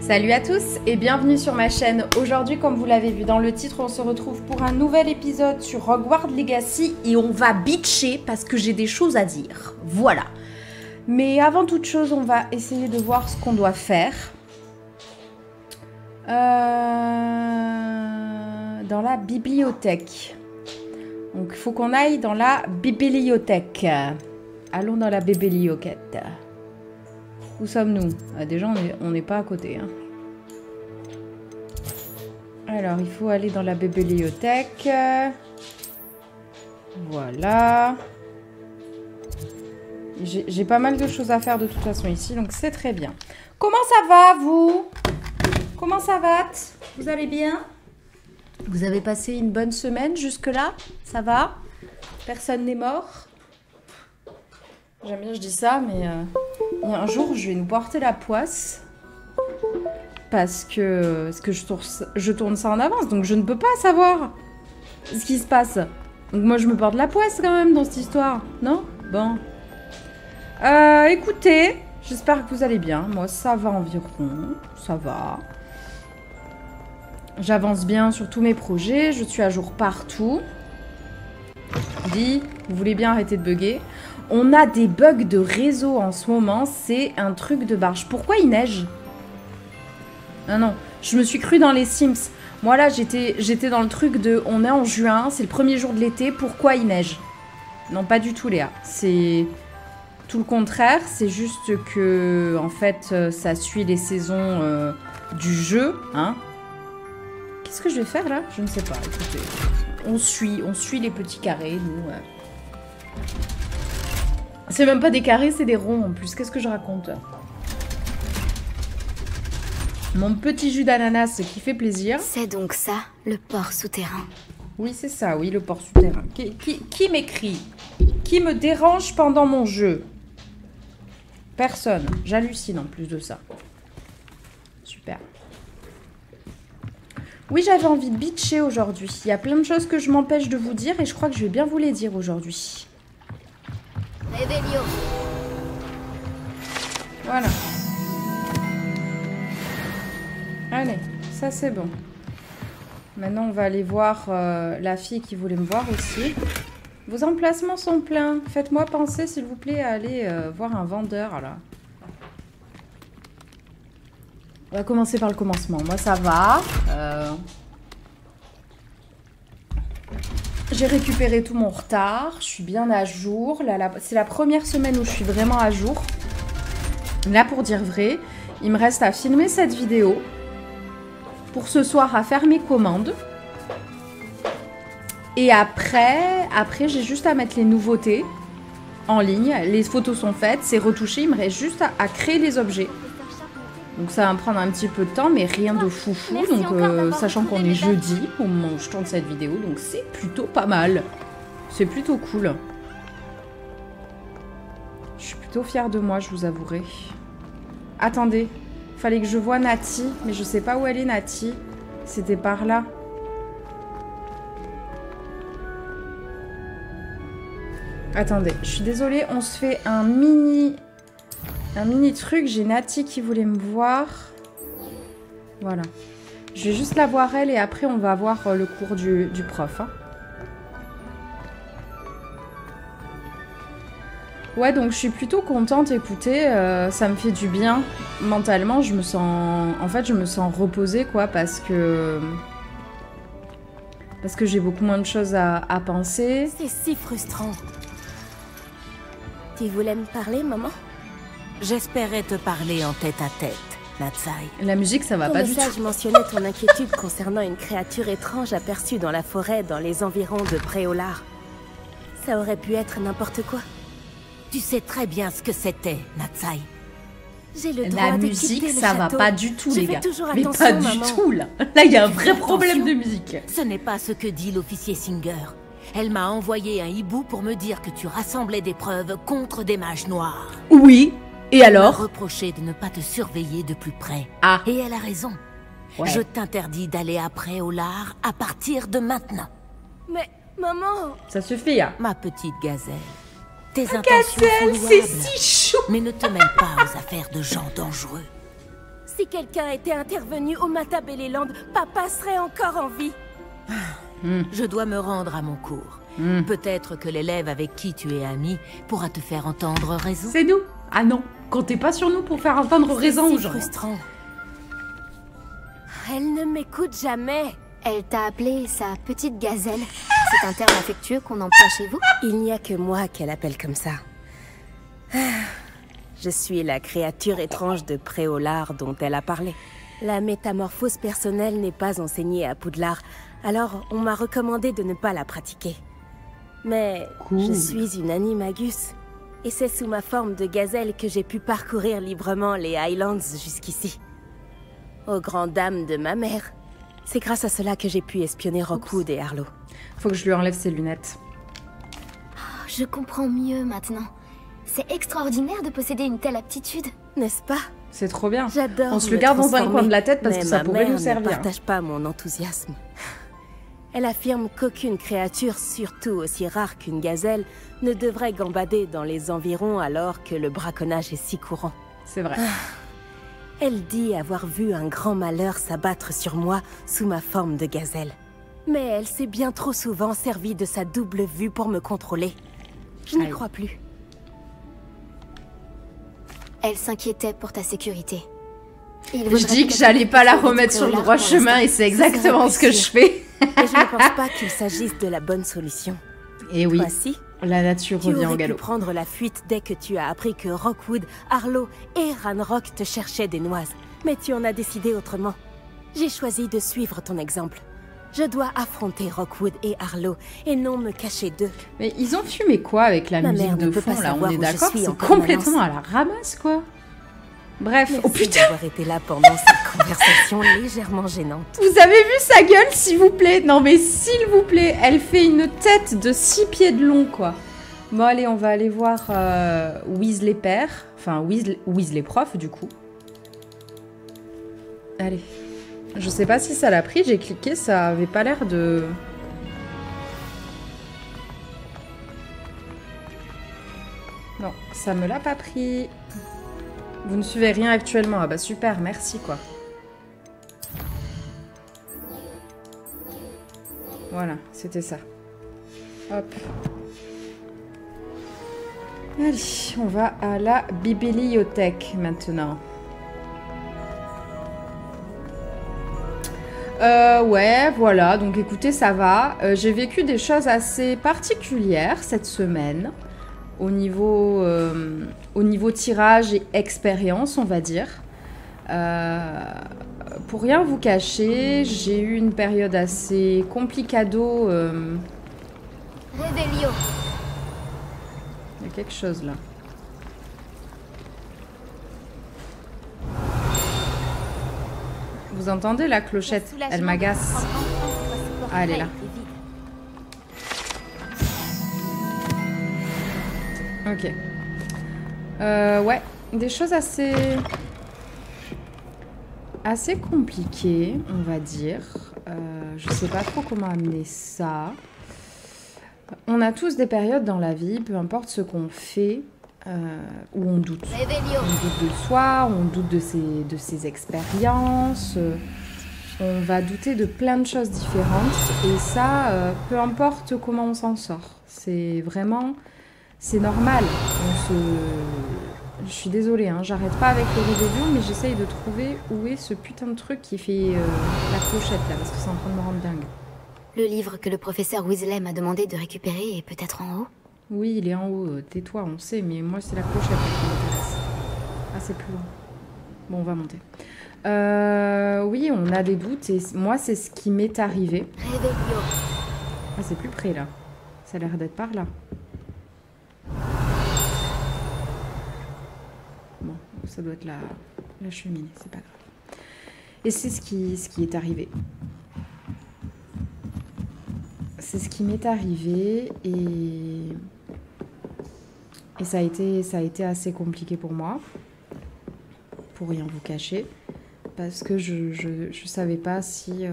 Salut à tous et bienvenue sur ma chaîne. Aujourd'hui, comme vous l'avez vu dans le titre, on se retrouve pour un nouvel épisode sur Hogwarts Legacy et on va bitcher parce que j'ai des choses à dire. Voilà. Mais avant toute chose, on va essayer de voir ce qu'on doit faire. Dans la bibliothèque. Donc, il faut qu'on aille dans la bibliothèque. Allons dans la bibliothèque. Où sommes-nous? Déjà, on n'est pas à côté. Hein. Alors, il faut aller dans la bibliothèque. Voilà. J'ai pas mal de choses à faire de toute façon ici, donc c'est très bien. Comment ça va, vous? Comment ça va? Vous allez bien? Vous avez passé une bonne semaine jusque-là? Ça va? Personne n'est mort? J'aime bien, je dis ça, mais il y a un jour, je vais nous porter la poisse parce que je tourne ça en avance, donc je ne peux pas savoir ce qui se passe. Donc moi, je me porte la poisse quand même dans cette histoire, non? Bon. Écoutez, j'espère que vous allez bien. Moi, ça va environ, ça va. J'avance bien sur tous mes projets, je suis à jour partout. Dis, vous voulez bien arrêter de bugger? On a des bugs de réseau en ce moment, c'est un truc de barge. Pourquoi il neige? Non, je me suis cru dans les Sims. Moi là, j'étais dans le truc de on est en juin, c'est le premier jour de l'été, pourquoi il neige? Non, pas du tout, Léa. C'est tout le contraire, c'est juste que, en fait, ça suit les saisons du jeu, hein. Qu'est-ce que je vais faire là? Je ne sais pas, écoutez. On suit les petits carrés, nous. C'est même pas des carrés, c'est des ronds en plus. Qu'est-ce que je raconte? Mon petit jus d'ananas qui fait plaisir. C'est donc ça, le port souterrain. Oui, c'est ça, oui, le port souterrain. Qui m'écrit? Qui me dérange pendant mon jeu? Personne. J'hallucine en plus de ça. Super. Oui, j'avais envie de bitcher aujourd'hui. Il y a plein de choses que je m'empêche de vous dire et je crois que je vais bien vous les dire aujourd'hui. Réveillon. Voilà. Allez, ça c'est bon. Maintenant, on va aller voir la fille qui voulait me voir aussi. Vos emplacements sont pleins. Faites-moi penser, s'il vous plaît, à aller voir un vendeur, là. On va commencer par le commencement. Moi, ça va. J'ai récupéré tout mon retard. Je suis bien à jour. C'est la première semaine où je suis vraiment à jour. Là, pour dire vrai, il me reste à filmer cette vidéo. Pour ce soir, à faire mes commandes. Et après j'ai juste à mettre les nouveautés en ligne. Les photos sont faites, c'est retouché. Il me reste juste à créer les objets. Donc ça va me prendre un petit peu de temps, mais rien de foufou. Donc sachant qu'on est jeudi au moment où je tourne cette vidéo, donc c'est plutôt pas mal. C'est plutôt cool. Je suis plutôt fière de moi, je vous avouerai. Attendez, fallait que je voie Nati, mais je sais pas où elle est Nati. C'était par là. Attendez, je suis désolée, on se fait un mini truc. J'ai Nati qui voulait me voir. Voilà. Je vais juste la voir elle et après on va voir le cours du prof. Hein. Ouais, donc je suis plutôt contente. Écoutez, ça me fait du bien. Mentalement, je me sens reposée, quoi, parce que j'ai beaucoup moins de choses à penser. C'est si frustrant. Tu voulais me parler, maman? J'espérais te parler en tête-à-tête, Natsai. La musique, ça va pas du tout. Ton message mentionnait ton inquiétude concernant une créature étrange aperçue dans la forêt dans les environs de Préolard. Ça aurait pu être n'importe quoi. Tu sais très bien ce que c'était, Natsai. J'ai le droit La de musique, quitter le ça va château. pas du tout, les gars. Mais attention, pas du maman. tout, là. Là, il y a un vrai Attention. problème de musique. Ce n'est pas ce que dit l'officier Singer. Elle m'a envoyé un hibou pour me dire que tu rassemblais des preuves contre des mages noirs. Oui. Et Elle m'a alors? reproché de ne pas te surveiller de plus près. Ah. Et elle a raison. Ouais. Je t'interdis d'aller à Préolard à partir de maintenant. Mais, maman... Ça suffit, hein. Ma petite gazelle. Tes intentions Gazelle, sont c'est louables, si chou. mais ne te mêle pas aux affaires de gens dangereux. Si quelqu'un était intervenu au Matabeleland, papa serait encore en vie. Je dois me rendre à mon cours. Peut-être que l'élève avec qui tu es ami pourra te faire entendre raison. C'est nous. Ah non, comptez pas sur nous pour faire entendre raison aux C'est gens. frustrant. Elle ne m'écoute jamais. Elle t'a appelé sa petite gazelle. C'est un terme affectueux qu'on emploie chez vous? Il n'y a que moi qu'elle appelle comme ça. Je suis la créature étrange de Préolard dont elle a parlé. La métamorphose personnelle n'est pas enseignée à Poudlard, alors on m'a recommandé de ne pas la pratiquer. Mais je suis une animagus, et c'est sous ma forme de gazelle que j'ai pu parcourir librement les Highlands jusqu'ici. Aux grandes dames de ma mère. C'est grâce à cela que j'ai pu espionner Rockwood et Harlow. Faut que je lui enlève ses lunettes. Oh, je comprends mieux maintenant. C'est extraordinaire de posséder une telle aptitude. N'est-ce pas? C'est trop bien. J'adore. On se le garde dans un coin de la tête parce que ça pourrait nous Mais ma mère ne servir. partage pas mon enthousiasme. Elle affirme qu'aucune créature, surtout aussi rare qu'une gazelle, ne devrait gambader dans les environs alors que le braconnage est si courant. C'est vrai. Elle dit avoir vu un grand malheur s'abattre sur moi sous ma forme de gazelle. Mais elle s'est bien trop souvent servie de sa double vue pour me contrôler. Je n'y crois plus. Elle s'inquiétait pour ta sécurité. Je dis que j'allais pas la remettre sur le droit chemin et c'est exactement ce que je fais. Et je ne pense pas qu'il s'agisse de la bonne solution. Et oui, Voici. la nature Tu revient aurais au galop. pu prendre la fuite dès que tu as appris que Rockwood, Harlow et Ranrock te cherchaient des noises. Mais tu en as décidé autrement. J'ai choisi de suivre ton exemple. Je dois affronter Rockwood et Harlow et non me cacher d'eux. Mais ils ont fumé quoi avec la Ma musique mère ne de peut fond pas là? On savoir est où je d'accord, suis c'est en complètement à permanence. la ramasse quoi. Bref, Merci oh putain, d'avoir été là pendant cette conversation légèrement gênante. vous avez vu sa gueule s'il vous plaît? Non mais s'il vous plaît, elle fait une tête de 6 pieds de long quoi. Bon allez, on va aller voir Weasley père, enfin Weasley prof du coup. Allez. Je sais pas si ça l'a pris, j'ai cliqué, ça avait pas l'air de... Non, ça me l'a pas pris. Vous ne suivez rien actuellement. Ah bah super, merci quoi. Voilà, c'était ça. Hop. Allez, on va à la bibliothèque maintenant. Ouais, voilà, donc écoutez, ça va. J'ai vécu des choses assez particulières cette semaine au niveau tirage et expérience, on va dire. Pour rien vous cacher, j'ai eu une période assez complicado. Réveillon. Il y a quelque chose là. Vous entendez la clochette? Elle m'agace. Ah, elle est là. Ok. Ouais, des choses assez compliquées, on va dire. Je sais pas trop comment amener ça. On a tous des périodes dans la vie, peu importe ce qu'on fait, où on doute. On doute de soi, on doute de ses expériences. On va douter de plein de choses différentes. Et ça, peu importe comment on s'en sort. C'est vraiment... C'est normal. Je suis désolée, hein, j'arrête pas avec le réveillon, mais j'essaye de trouver où est ce putain de truc qui fait la clochette là, parce que c'est en train de me rendre dingue. Le livre que le professeur Weasley m'a demandé de récupérer est peut-être en haut? Oui, il est en haut, tais-toi, on sait, mais moi c'est la clochette qui m'intéresse. Ah, c'est plus loin. Bon, on va monter. Oui, on a des doutes, et moi c'est ce qui m'est arrivé. Réveillon. Ah, c'est plus près là. Ça a l'air d'être par là. Bon, ça doit être la cheminée, c'est pas grave. Et c'est ce qui est arrivé. C'est ce qui m'est arrivé et ça a été assez compliqué pour moi, pour rien vous cacher, parce que je savais pas si...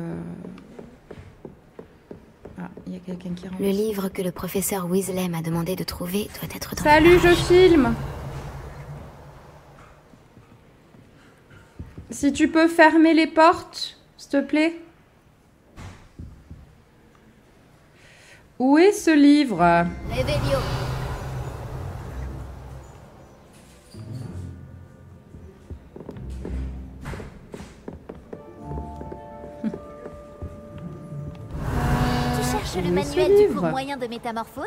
Ah, il y a quelqu'un qui rentre. Le livre que le professeur Weasley m'a demandé de trouver doit être dans... Salut, je filme. Si tu peux fermer les portes, s'il te plaît. Où est ce livre? Revelio. Tu cherches le manuel du cours moyen de métamorphose?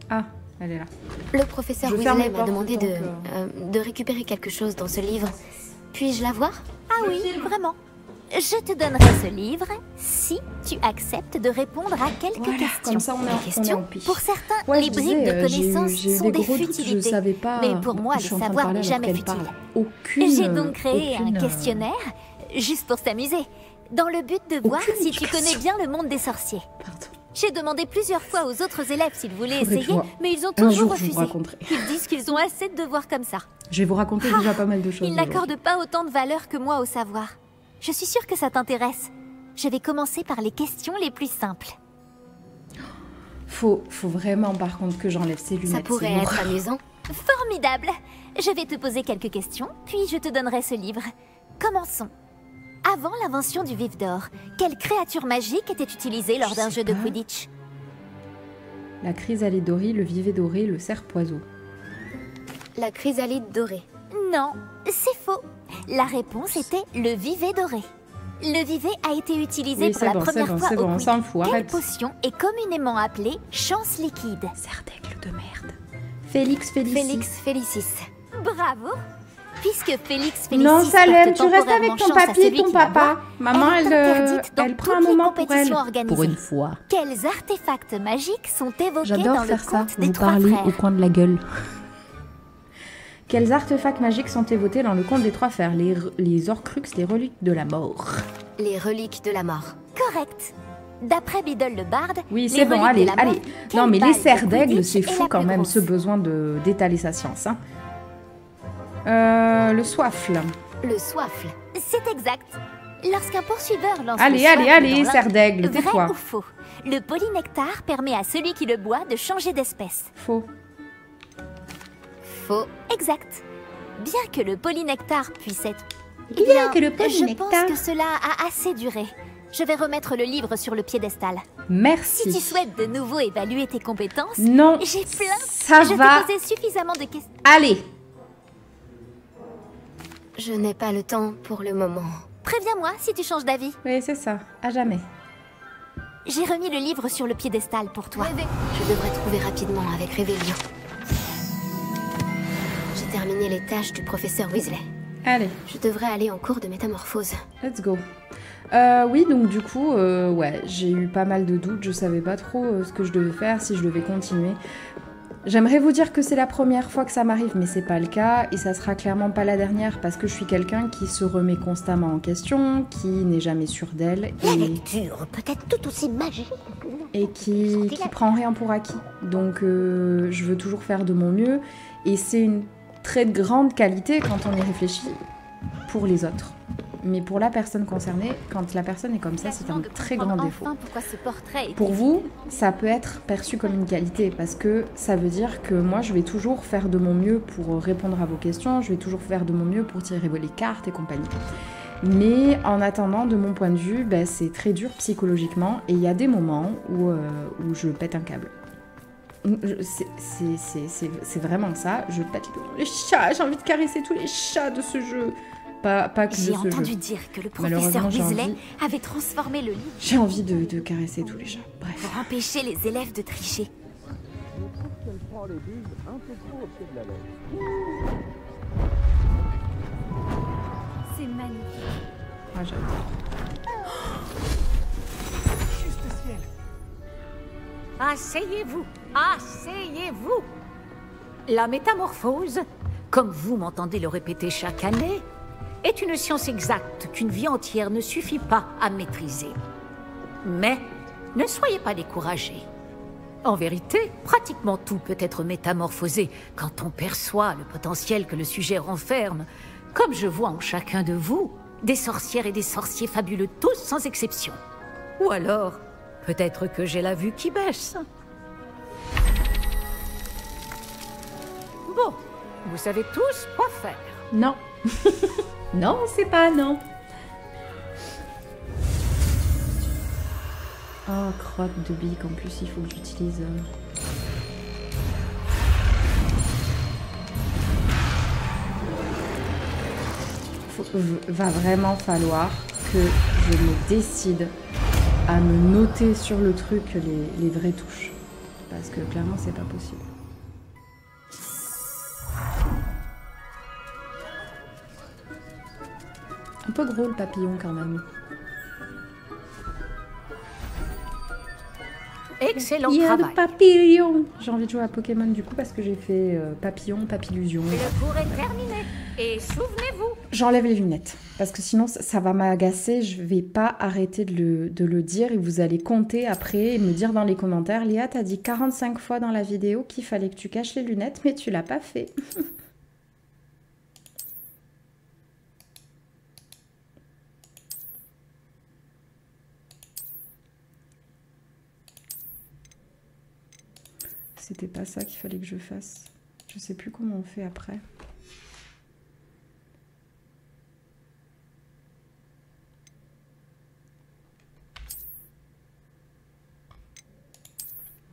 Ah, elle est là. Le professeur Je ferme Weasley les m'a portes, demandé donc, de récupérer quelque chose dans ce livre. Puis-je la voir? Ah oui, vraiment. Je te donnerai ce livre si tu acceptes de répondre à quelques Voilà, questions. comme ça, on est en questions, piste. pour certains, Ouais, les je bribes disais, de connaissances j'ai eu sont des gros doutes, futilités. Je savais pas. Mais pour moi, Je le suis en train de savoir parler n'est alors jamais qu'elle futile. parle. Aucune. J'ai donc créé un aucune, questionnaire, juste pour s'amuser, dans le but de voir Aucune si tu connais éducation. bien le monde des sorciers. Pardon. J'ai demandé plusieurs fois aux autres élèves s'ils voulaient Faudrait que essayer, je vois. mais ils ont Un toujours jour, je vous refusé. raconterai. Ils disent qu'ils ont assez de devoirs comme ça. Je vais vous raconter déjà pas mal de choses. Ils n'accordent pas autant de valeur que moi au savoir. Je suis sûre que ça t'intéresse. Je vais commencer par les questions les plus simples. Faut vraiment par contre que j'enlève ces lunettes. Ça pourrait c'est être lourd. amusant. Formidable. Je vais te poser quelques questions, puis je te donnerai ce livre. Commençons. Avant l'invention du vif d'or, quelle créature magique était utilisée lors d'un jeu de Quidditch? La chrysalide dorée, le vivet doré, le cerf-poiseau. La chrysalide dorée. Non, c'est faux. La réponse était le vivet doré. Le vivet a été utilisé Oui, pour c'est la bon, première c'est bon, fois c'est au bon, on Quidditch. s'en fout, Quelle arrête. potion est communément appelée chance liquide? Cerf d'aigle de merde. Félix Félicie. Félix Félicis. Bravo. Puisque Félix Félicis Non, Salem, porte tu restes avec temporairement ton chance à papier et celui ton qui la papa. boit, Maman, elle est interdite dans elle prend un toutes les moment pour elle. compétitions organisées. Pour une fois. Quels artefacts magiques sont évoqués J'adore dans le faire ça, conte des vous trois parlez frères? au coin de la gueule. Quels artefacts magiques sont évoqués dans le conte des trois frères? Les Horcruxes, les reliques de la mort. Les reliques de la mort. Correct. D'après Biddle le barde, Oui, les c'est bon, reliques allez, de la allez. mort, Non, quelle mais les balle cerfs de d'aigle, Quidditch c'est est fou la quand plus même, grosse? ce besoin d'étaler sa science. Hein. Le soifle. Le soifle. C'est exact. Lorsqu'un poursuiveur lance le Allez, soifle allez, dans cerf d'aigle, vrai tais-toi. ou faux? Le polynectar permet à celui qui le boit de changer d'espèce. Faux. Faux. Exact. Bien que le polynectar puisse être... Bien que le je polynectar- pense que cela a assez duré. Je vais remettre le livre sur le piédestal. Merci. Si tu souhaites de nouveau évaluer tes compétences, Non, j'ai plein. ça Je va. t'ai posé suffisamment de questions. Allez. Je n'ai pas le temps pour le moment. Préviens-moi si tu changes d'avis. Oui, c'est ça. À jamais. J'ai remis le livre sur le piédestal pour toi. Je devrais trouver rapidement avec Réveillon. J'ai terminé les tâches du professeur Weasley. Allez, Je devrais aller en cours de métamorphose. let's go. Oui, donc du coup, ouais, j'ai eu pas mal de doutes. Je savais pas trop ce que je devais faire, si je devais continuer. J'aimerais vous dire que c'est la première fois que ça m'arrive, mais c'est pas le cas. Et ça sera clairement pas la dernière, parce que je suis quelqu'un qui se remet constamment en question, qui n'est jamais sûr d'elle. La lecture peut être tout aussi magique. Et qui prend rien pour acquis. Donc je veux toujours faire de mon mieux et c'est une très grande qualité quand on y réfléchit pour les autres. Mais pour la personne concernée, quand la personne est comme ça, c'est un très grand défaut. Pourquoi ce portrait est Pour vous, ça peut être perçu comme une qualité parce que ça veut dire que moi, je vais toujours faire de mon mieux pour répondre à vos questions, je vais toujours faire de mon mieux pour tirer les cartes et compagnie. Mais en attendant, de mon point de vue, ben, c'est très dur psychologiquement et il y a des moments où je pète un câble. C'est vraiment ça, je pète les chats, j'ai envie de caresser tous les chats de ce jeu. Pas que de ce J'ai jeu. entendu dire que le Malheureusement, professeur j'ai Weasley envie- avait transformé le livre J'ai envie de caresser tous les chats. Bref. pour empêcher les élèves de tricher. C'est magnifique. Ah, j'adore. Asseyez-vous, asseyez-vous. La métamorphose, comme vous m'entendez le répéter chaque année, est une science exacte qu'une vie entière ne suffit pas à maîtriser. Mais ne soyez pas découragés. En vérité, pratiquement tout peut être métamorphosé quand on perçoit le potentiel que le sujet renferme, comme je vois en chacun de vous, des sorcières et des sorciers fabuleux tous sans exception. Ou alors, peut-être que j'ai la vue qui baisse. Bon, vous savez tous quoi faire. Non. Non, c'est pas, non. Oh, crotte de bique, en plus, il faut que j'utilise... Va vraiment falloir que je me décide à me noter sur le truc les vraies touches. Parce que clairement, c'est pas possible. Un peu gros le papillon quand même. Excellent Il y a travail. le papillon. J'ai envie de jouer à Pokémon du coup parce que j'ai fait papillon, papillusion. Le cours est terminé. Et souvenez-vous. J'enlève les lunettes parce que sinon ça va m'agacer. Je vais pas arrêter de le dire et vous allez compter après et me dire dans les commentaires. Léa, t'as dit 45 fois dans la vidéo qu'il fallait que tu caches les lunettes, mais tu l'as pas fait. C'était pas ça qu'il fallait que je fasse. Je sais plus comment on fait après.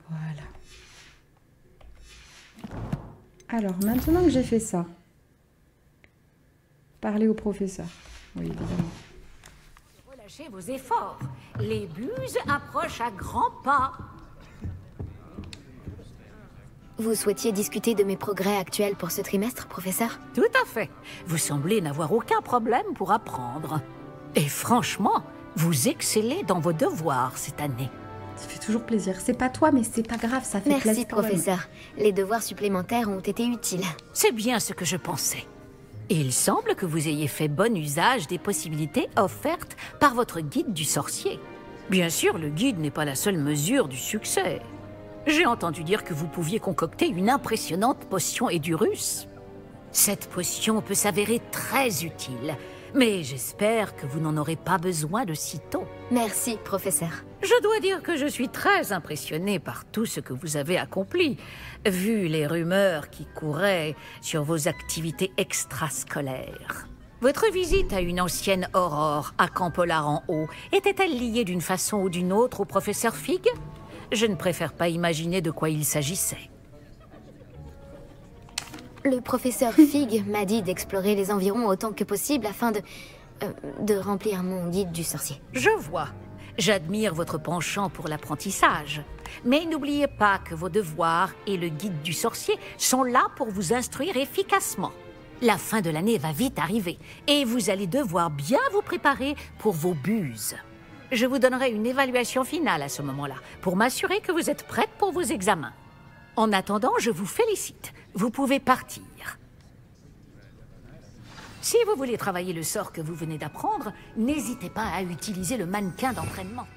Voilà. Alors, maintenant que j'ai fait ça, parler au professeur. Oui, évidemment. Relâchez vos efforts. Les buses approchent à grands pas. Vous souhaitiez discuter de mes progrès actuels pour ce trimestre, professeur? Tout à fait. Vous semblez n'avoir aucun problème pour apprendre. Et franchement, vous excellez dans vos devoirs cette année. Ça fait toujours plaisir. C'est pas toi, mais c'est pas grave, ça fait Merci, plaisir. professeur. Les devoirs supplémentaires ont été utiles. C'est bien ce que je pensais. Et il semble que vous ayez fait bon usage des possibilités offertes par votre guide du sorcier. Bien sûr, le guide n'est pas la seule mesure du succès. J'ai entendu dire que vous pouviez concocter une impressionnante potion Edurus. Cette potion peut s'avérer très utile, mais j'espère que vous n'en aurez pas besoin de sitôt. Merci, professeur. Je dois dire que je suis très impressionnée par tout ce que vous avez accompli, vu les rumeurs qui couraient sur vos activités extrascolaires. Votre visite à une ancienne Aurore à Campolar en haut était-elle liée d'une façon ou d'une autre au professeur Fig? Je ne préfère pas imaginer de quoi il s'agissait. Le professeur Fig m'a dit d'explorer les environs autant que possible afin de remplir mon guide du sorcier. Je vois. J'admire votre penchant pour l'apprentissage. Mais n'oubliez pas que vos devoirs et le guide du sorcier sont là pour vous instruire efficacement. La fin de l'année va vite arriver et vous allez devoir bien vous préparer pour vos buses. Je vous donnerai une évaluation finale à ce moment-là pour m'assurer que vous êtes prête pour vos examens. En attendant, je vous félicite. Vous pouvez partir. Si vous voulez travailler le sort que vous venez d'apprendre, n'hésitez pas à utiliser le mannequin d'entraînement.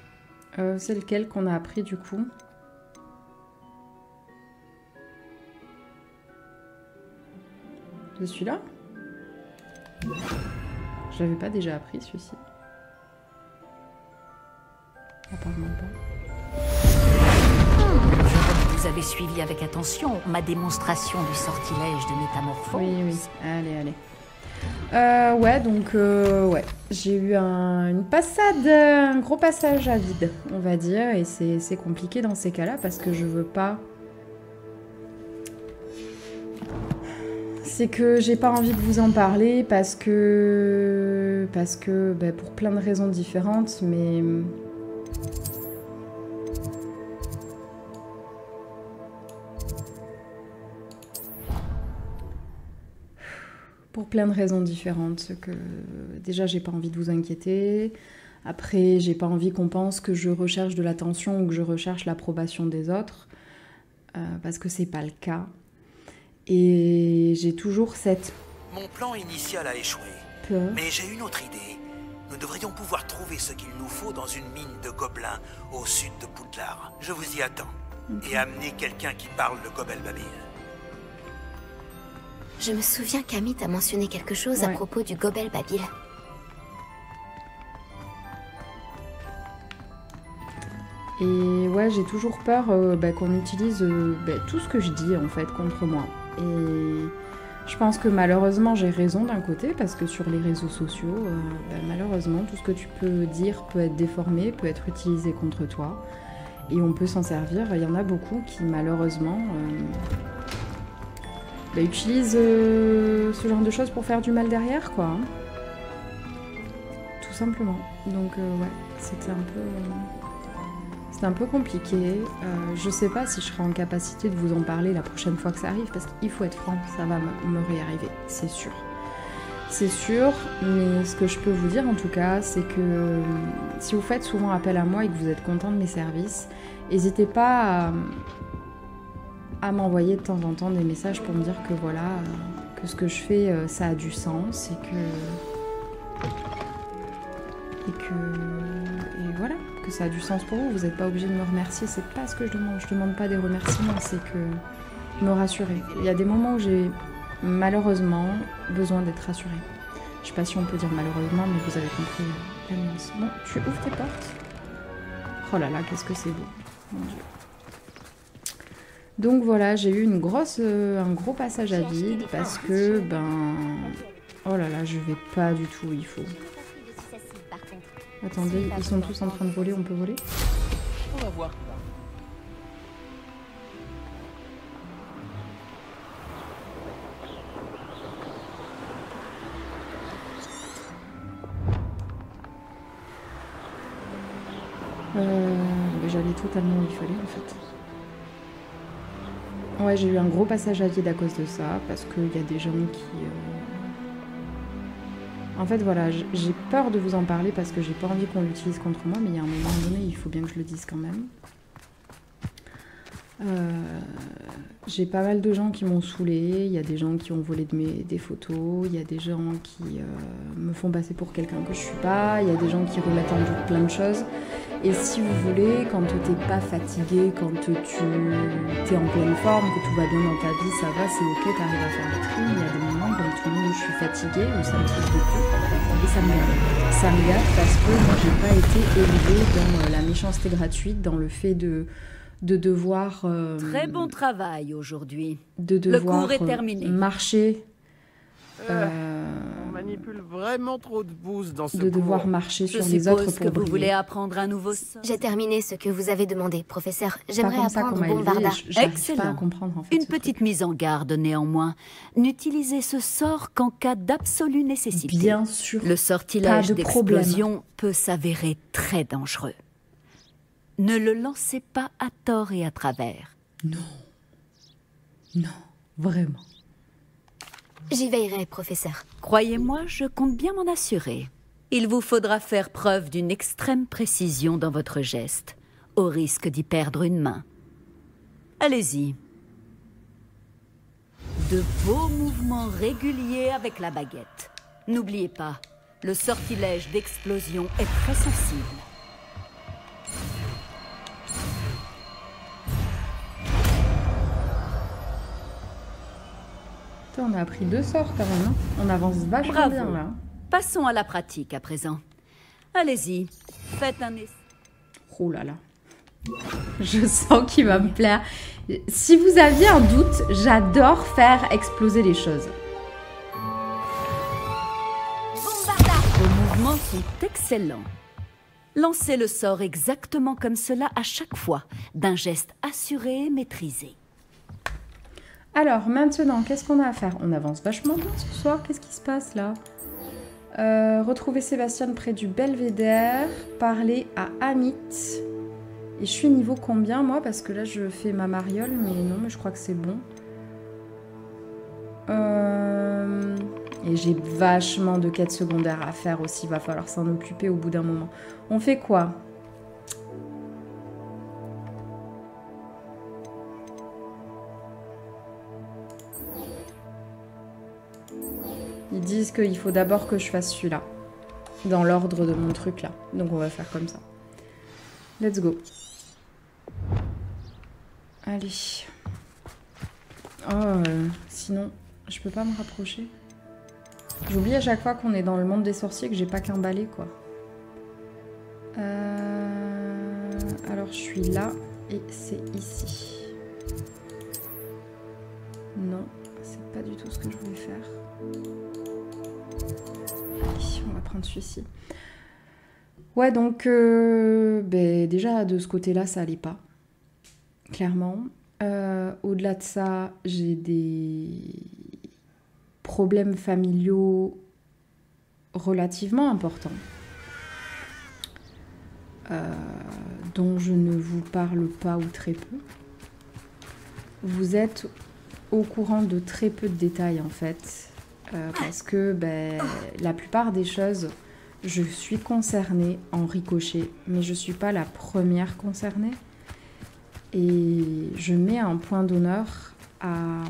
C'est lequel qu'on a appris du coup? C'est celui-là? Je l'avais pas déjà appris celui-ci. Apparemment pas. Vous avez suivi avec attention ma démonstration du sortilège de métamorphose. Oui, oui. Allez, allez. Ouais, donc, ouais. J'ai eu un gros passage à vide, on va dire. Et c'est compliqué dans ces cas-là parce que je veux pas... C'est que j'ai pas envie de vous en parler parce que bah, pour plein de raisons différentes, mais... Pour plein de raisons différentes, que déjà j'ai pas envie de vous inquiéter, après j'ai pas envie qu'on pense que je recherche de l'attention ou que je recherche l'approbation des autres, parce que c'est pas le cas. Et j'ai toujours cette Mon plan initial a échoué, peur. mais j'ai une autre idée. Nous devrions pouvoir trouver ce qu'il nous faut dans une mine de gobelins au sud de Poudlard. Je vous y attends. Et amenez quelqu'un qui parle le Gobel Babil. Je me souviens qu'Amit a mentionné quelque chose à Ouais. propos du Gobel Babil. Et ouais, j'ai toujours peur bah, qu'on utilise tout ce que je dis en fait contre moi. Et Je pense que malheureusement j'ai raison d'un côté parce que sur les réseaux sociaux, malheureusement tout ce que tu peux dire peut être déformé, peut être utilisé contre toi et on peut s'en servir. Il y en a beaucoup qui malheureusement utilisent ce genre de choses pour faire du mal derrière quoi. Hein. Tout simplement. Donc ouais, c'était un peu compliqué. Je sais pas si je serai en capacité de vous en parler la prochaine fois que ça arrive, parce qu'il faut être franc, ça va me réarriver, c'est sûr. C'est sûr, mais ce que je peux vous dire en tout cas, c'est que si vous faites souvent appel à moi et que vous êtes content de mes services, n'hésitez pas à m'envoyer de temps en temps des messages pour me dire que voilà, que ce que je fais, ça a du sens et voilà, que ça a du sens pour vous. Vous n'êtes pas obligé de me remercier, c'est pas ce que je demande. Je demande pas des remerciements, c'est que me rassurer. Il y a des moments où j'ai malheureusement besoin d'être rassurée. Je sais pas si on peut dire malheureusement, mais vous avez compris la nuance. Bon, tu ouvres tes portes. Oh là là, qu'est-ce que c'est beau, mon Dieu. Donc voilà, j'ai eu un gros passage à vide parce que oh là là, je vais pas du tout où il faut. Attendez, ils sont tous en train de voler, on peut voler? On va voir. J'allais totalement où il fallait en fait. Ouais, j'ai eu un gros passage à vide à cause de ça, parce qu'il y a des gens qui... En fait, voilà, j'ai peur de vous en parler parce que j'ai pas envie qu'on l'utilise contre moi, mais il y a un moment donné, il faut bien que je le dise quand même. J'ai pas mal de gens qui m'ont saoulée, il y a des gens qui ont volé des photos, il y a des gens qui me font passer pour quelqu'un que je suis pas, il y a des gens qui remettent en doute plein de choses. Et si vous voulez, quand t'es pas fatigué, quand tu t'es en pleine forme, que tout va bien dans ta vie, ça va, c'est ok, t'arrives à faire le tri. Il y a des moments comme tout le monde où je suis fatiguée, où ça me touche beaucoup, et ça me gâte. Ça me gâte parce que moi j'ai pas été élevée dans la méchanceté gratuite, dans le fait de devoir... Très bon travail aujourd'hui. De devoir le cours est terminé. Marcher... On manipule vraiment trop de boost dans ce de devoir cours. marcher Je sur les autres suppose pour que vous briller. voulez apprendre un nouveau sort. J'ai terminé ce que vous avez demandé, professeur. C'est pas J'aimerais comme ça qu'on apprendre m'a élevée, Bombarda. j'arrive pas à Excellent. comprendre en fait. Une ce petite truc. mise en garde néanmoins. N'utilisez ce sort qu'en cas d'absolue nécessité. Bien sûr. Le sortilège Pas de problème. d'explosion peut s'avérer très dangereux. Ne le lancez pas à tort et à travers. Non. Non, vraiment. J'y veillerai, professeur. Croyez-moi, je compte bien m'en assurer. Il vous faudra faire preuve d'une extrême précision dans votre geste, au risque d'y perdre une main. Allez-y. De beaux mouvements réguliers avec la baguette. N'oubliez pas, le sortilège d'explosion est très sensible. Putain, on a appris 2 sorts quand même. Hein. On avance vachement Bravo. bien là. Passons à la pratique à présent. Allez-y, faites un essai. Oh là là. Je sens qu'il va me plaire. Si vous aviez un doute, j'adore faire exploser les choses. Vos mouvements sont excellents. Lancez le sort exactement comme cela à chaque fois, d'un geste assuré et maîtrisé. Alors, maintenant, qu'est-ce qu'on a à faire? On avance vachement bien ce soir. Qu'est-ce qui se passe là? Retrouver Sébastien près du Belvédère. Parler à Amit. Et je suis niveau combien moi? Parce que là, je fais ma mariole. Mais non, mais je crois que c'est bon. Et j'ai vachement de quêtes secondaires à faire aussi. Il va falloir s'en occuper au bout d'un moment. On fait quoi? Ils disent qu'il faut d'abord que je fasse celui-là. Dans l'ordre de mon truc là. Donc on va faire comme ça. Let's go. Allez. Oh, sinon, je peux pas me rapprocher. J'oublie à chaque fois qu'on est dans le monde des sorciers que j'ai pas qu'un balai quoi. Alors je suis là et c'est ici. Non, c'est pas du tout ce que je voulais faire. Allez, on va prendre celui-ci. Ouais, donc déjà de ce côté-là, ça allait pas. Clairement. Au-delà de ça, j'ai des problèmes familiaux relativement importants. Dont je ne vous parle pas ou très peu. Vous êtes au courant de très peu de détails en fait, parce que la plupart des choses, je suis concernée en ricochet, mais je ne suis pas la première concernée. Et je mets un point d'honneur à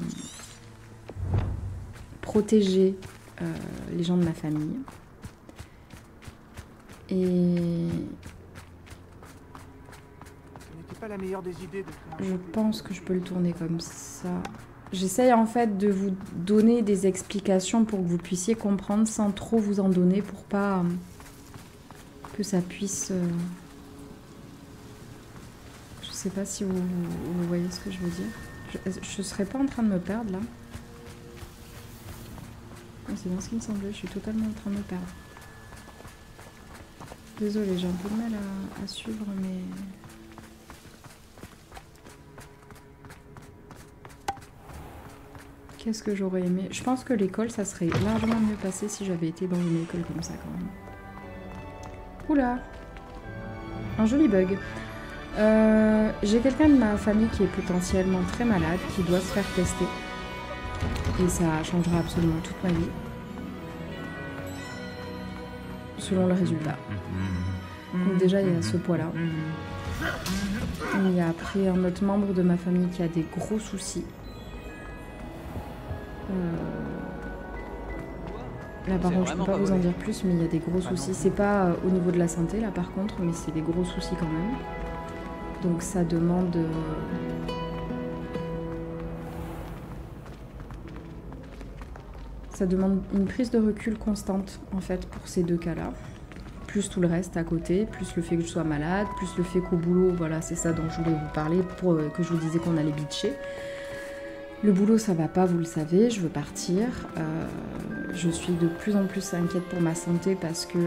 protéger les gens de ma famille. Et pas la meilleure des idées de... je pense que je peux le tourner comme ça. J'essaye en fait de vous donner des explications pour que vous puissiez comprendre sans trop vous en donner pour pas que ça puisse... Je sais pas si vous voyez ce que je veux dire. Je serais pas en train de me perdre là. C'est bien ce qui me semblait, je suis totalement en train de me perdre. Désolée, j'ai un peu de mal à suivre mais... Qu'est-ce que j'aurais aimé? Je pense que l'école, ça serait largement mieux passé si j'avais été dans une école comme ça quand même. Oula! Un joli bug. J'ai quelqu'un de ma famille qui est potentiellement très malade, qui doit se faire tester. Et ça changera absolument toute ma vie. Selon le résultat. Donc déjà, il y a ce poids-là. Il y a après un autre membre de ma famille qui a des gros soucis. Là par contre je peux pas vous en dire plus, mais il y a des gros soucis. C'est pas au niveau de la santé là par contre, mais c'est des gros soucis quand même. Donc ça demande une prise de recul constante en fait pour ces deux cas là. Plus tout le reste à côté, plus le fait que je sois malade, plus le fait qu'au boulot, voilà c'est ça dont je voulais vous parler, pour que je vous disais qu'on allait bitcher. Le boulot, ça va pas, vous le savez, je veux partir. Je suis de plus en plus inquiète pour ma santé parce que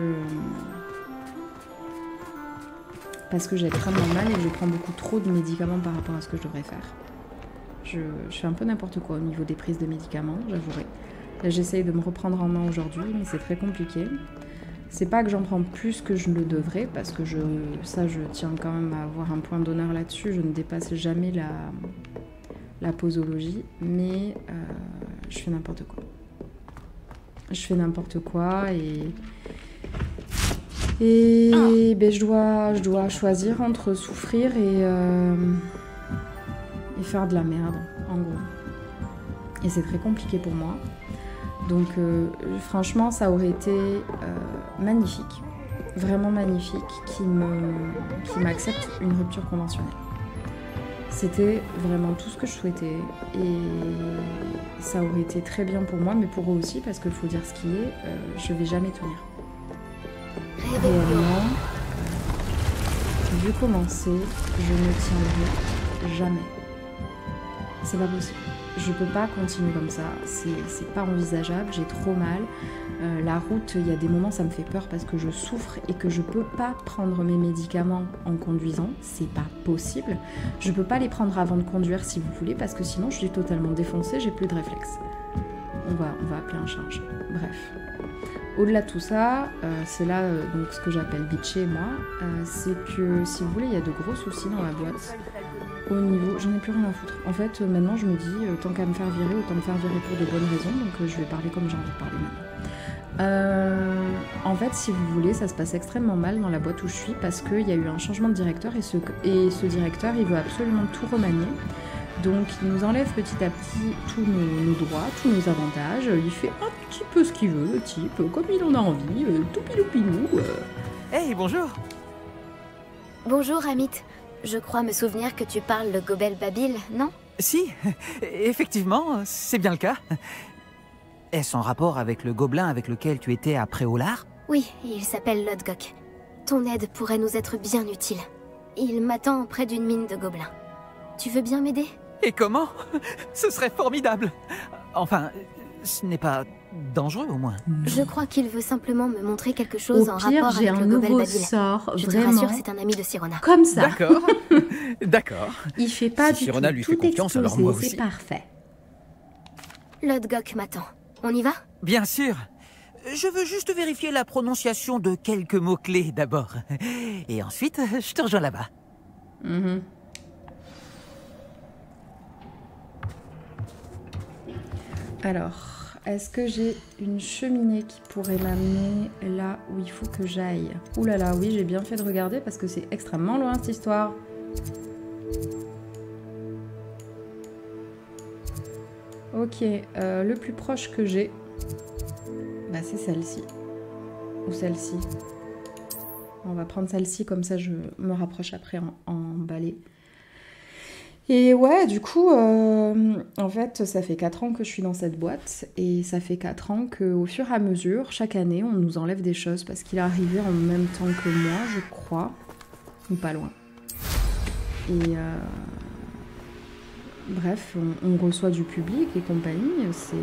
j'ai extrêmement mal et que je prends beaucoup trop de médicaments par rapport à ce que je devrais faire. Je fais un peu n'importe quoi au niveau des prises de médicaments, j'avouerai. J'essaye de me reprendre en main aujourd'hui, mais c'est très compliqué. C'est pas que j'en prends plus que je ne le devrais, parce que je tiens quand même à avoir un point d'honneur là-dessus, je ne dépasse jamais la posologie, mais je fais n'importe quoi. Je fais n'importe quoi et je dois choisir entre souffrir et faire de la merde, en gros. Et c'est très compliqué pour moi. Donc franchement, ça aurait été magnifique, vraiment magnifique, qui m'accepte une rupture conventionnelle. C'était vraiment tout ce que je souhaitais et ça aurait été très bien pour moi, mais pour eux aussi, parce qu'il faut dire ce qui est, je vais jamais tenir. Réellement, vu commencer, je ne tiendrai jamais. C'est pas possible. Je peux pas continuer comme ça, c'est pas envisageable, j'ai trop mal. La route, il y a des moments ça me fait peur parce que je souffre et que je peux pas prendre mes médicaments en conduisant, c'est pas possible. Je peux pas les prendre avant de conduire si vous voulez parce que sinon je suis totalement défoncée, j'ai plus de réflexe. On va appeler un charge. Bref. Au-delà de tout ça, c'est là donc ce que j'appelle bitcher moi, c'est que si vous voulez il y a de gros soucis dans la boîte. Au niveau, j'en ai plus rien à foutre. En fait, maintenant, je me dis, tant qu'à me faire virer, autant me faire virer pour de bonnes raisons. Donc, je vais parler comme j'ai envie de parler maintenant. En fait, si vous voulez, ça se passe extrêmement mal dans la boîte où je suis parce qu'il y a eu un changement de directeur et ce directeur, il veut absolument tout remanier. Donc, il nous enlève petit à petit tous nos droits, tous nos avantages. Il fait un petit peu ce qu'il veut, le type, comme il en a envie, tout pilou-pilou. Hey, bonjour. Bonjour, Amit. Je crois me souvenir que tu parles de Gobel Babil, non? Si, effectivement, c'est bien le cas. Est-ce en rapport avec le gobelin avec lequel tu étais à Préolard? Oui, il s'appelle Lodgok. Ton aide pourrait nous être bien utile. Il m'attend près d'une mine de gobelins. Tu veux bien m'aider? Et comment? Ce serait formidable. Enfin, ce n'est pas dangereux au moins. Je crois qu'il veut simplement me montrer quelque chose Au en pire, rapport j'ai avec un le Gobel nouveau Babil. sort, Je te vraiment. rassure, c'est un ami de Sirona. Comme ça. D'accord. D'accord. Il fait pas Si du Sirona tout, lui fait tout confiance, alors exploser, moi c'est aussi. parfait. Lodgok m'attend. On y va? Bien sûr. Je veux juste vérifier la prononciation de quelques mots-clés d'abord. Et ensuite, je te rejoins là-bas. Mhm. Alors, est-ce que j'ai une cheminée qui pourrait m'amener là où il faut que j'aille? Ouh là là, oui, j'ai bien fait de regarder parce que c'est extrêmement loin cette histoire. Ok, le plus proche que j'ai, bah c'est celle-ci. Ou celle-ci. On va prendre celle-ci, comme ça je me rapproche après en balai. Et ouais, du coup, en fait, ça fait 4 ans que je suis dans cette boîte. Et ça fait 4 ans qu'au fur et à mesure, chaque année, on nous enlève des choses. Parce qu'il est arrivé en même temps que moi, je crois. Ou pas loin. Et bref, on reçoit du public et compagnie. C'est...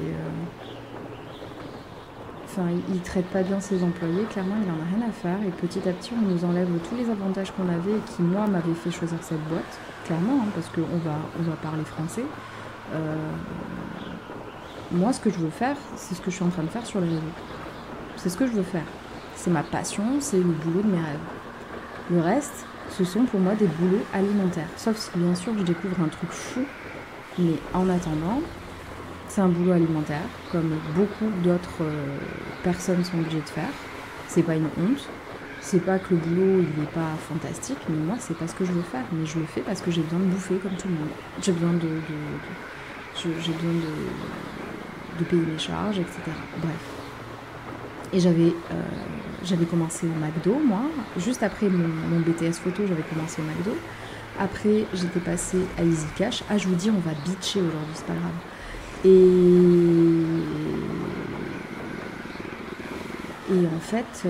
Enfin, il traite pas bien ses employés, clairement il en a rien à faire et petit à petit on nous enlève tous les avantages qu'on avait et qui moi m'avaient fait choisir cette boîte, clairement, hein, parce qu'on va parler français. Moi ce que je veux faire, c'est ce que je suis en train de faire sur les réseaux. C'est ce que je veux faire. C'est ma passion, c'est le boulot de mes rêves. Le reste, ce sont pour moi des boulots alimentaires. Sauf si bien sûr je découvre un truc fou, mais en attendant... C'est un boulot alimentaire, comme beaucoup d'autres personnes sont obligées de faire. C'est pas une honte. C'est pas que le boulot il n'est pas fantastique, mais moi c'est pas ce que je veux faire. Mais je le fais parce que j'ai besoin de bouffer comme tout le monde. J'ai besoin j'ai besoin de payer mes charges, etc. Bref. Et j'avais commencé au McDo, moi. Juste après mon BTS photo, j'avais commencé au McDo. Après, j'étais passée à Easy Cash. Ah, je vous dis, on va bitcher aujourd'hui, c'est pas grave. Et en fait,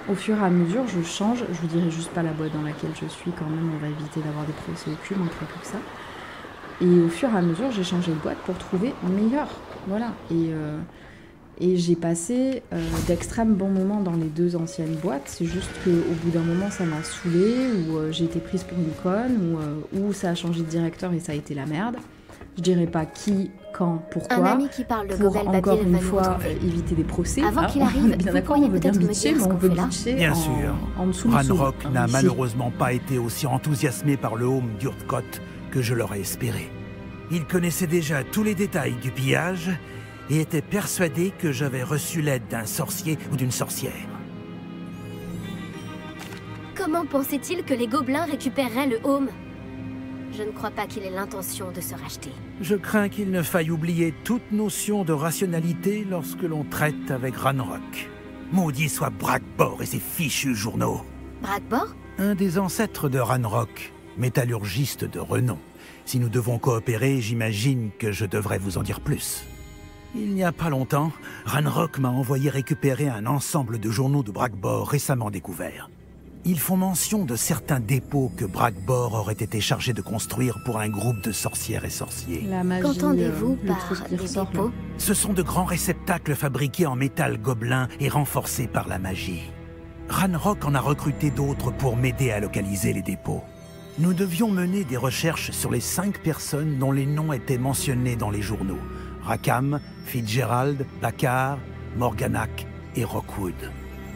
au fur et à mesure, je change. Je vous dirai juste pas la boîte dans laquelle je suis quand même. On va éviter d'avoir des procès au cul, manquerait plus que ça. Et au fur et à mesure, j'ai changé de boîte pour trouver meilleur. Voilà. Et j'ai passé d'extrêmes bons moments dans les 2 anciennes boîtes. C'est juste qu'au bout d'un moment, ça m'a saoulée, ou j'ai été prise pour une conne, ou ça a changé de directeur et ça a été la merde. Je dirais pas qui, quand, pourquoi. Un ami qui parle de pour Gobel encore Babil une va nous fois retrouver. éviter des procès. Avant qu'il arrive, on est bien vous d'accord, on pourriez veut bien peut-être me bitcher, dire mais ce on qu'on veut fait là. bitcher Bien sûr. en dessous Ranrock du n'a ici. malheureusement pas été aussi enthousiasmé par le home d'Urtkot que je l'aurais espéré. Il connaissait déjà tous les détails du pillage et était persuadé que j'avais reçu l'aide d'un sorcier ou d'une sorcière. Comment pensait-il que les gobelins récupéreraient le home? Je ne crois pas qu'il ait l'intention de se racheter. Je crains qu'il ne faille oublier toute notion de rationalité lorsque l'on traite avec Ranrock. Maudit soit Brackbor et ses fichus journaux. Brackbor? Un des ancêtres de Ranrock, métallurgiste de renom. Si nous devons coopérer, j'imagine que je devrais vous en dire plus. Il n'y a pas longtemps, Ranrock m'a envoyé récupérer un ensemble de journaux de Brackbor récemment découverts. Ils font mention de certains dépôts que Brackbor aurait été chargé de construire pour un groupe de sorcières et sorciers. La magie, Qu'entendez-vous le par truc qui des ressort, là. dépôts? Ce sont de grands réceptacles fabriqués en métal gobelin et renforcés par la magie. Ranrock en a recruté d'autres pour m'aider à localiser les dépôts. Nous devions mener des recherches sur les 5 personnes dont les noms étaient mentionnés dans les journaux. Rackham, Fitzgerald, Packard, Morganac et Rockwood.